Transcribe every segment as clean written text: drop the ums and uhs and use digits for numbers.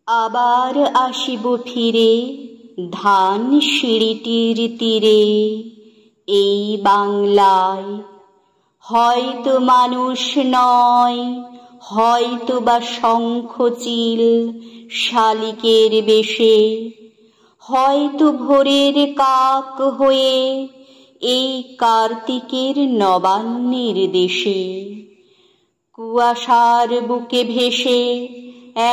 আবার আসিব ফিরে ধান সিঁড়িটির তীরে, এই বাংলায় হয়তো মানুষ নয়, হয়তো বা শঙ্খচিল শালিকের বেশে, হয়তো ভোরের কাক হয়ে এই কার্তিকের নবান্নের দেশে। কুয়াশার বুকে ভেসে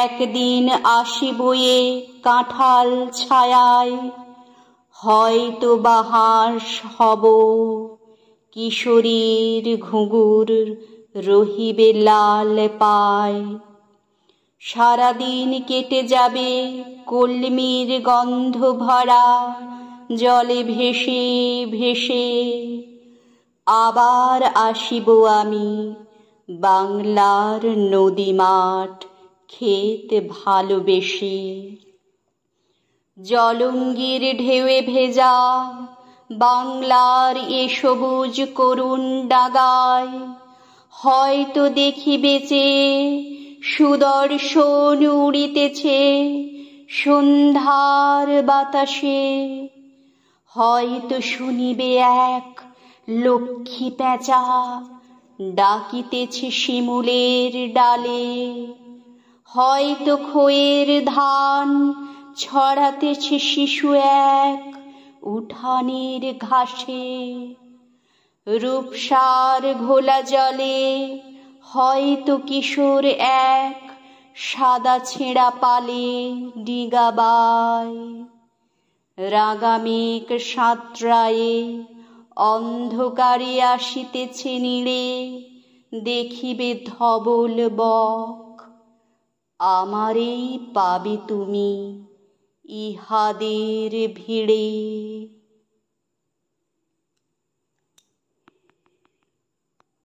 একদিন আসিব এ কাঁঠাল ছায়ায়, হয়তো বা হাঁস হব, কিশোরীর ঘুঙুর রহিবে লাল পায়। সারাদিন কেটে যাবে কলমির গন্ধ ভরা জলে ভেসে ভেসে, আবার আসিব আমি বাংলার নদী মাঠ ক্ষেত ভালোবেসে। জলঙ্গির ঢেউয়ে ভেজা বাংলার এ সবুজ করুণ ডাগায়, হয়তো দেখিবে যে সুদর্শন উড়িতেছে সন্ধ্যার বাতাসে, হয়তো শুনিবে এক লক্ষ্মী পেঁচা ডাকিতেছে শিমুলের ডালে, হয়তো খইয়ের ধান ছড়াতেছে শিশু এক উঠানের ঘাসে। রূপসার ঘোলা জলে হয়তো কিশোর এক সাদা ছেঁড়া পালে ডিগাবায়। রাঙা মেঘ সাঁতরায়ে অন্ধকারে আসিতেছে নীড়ে, দেখিবে ধবল বক, আমারেই পাবে তুমি ইহাদের ভিড়ে।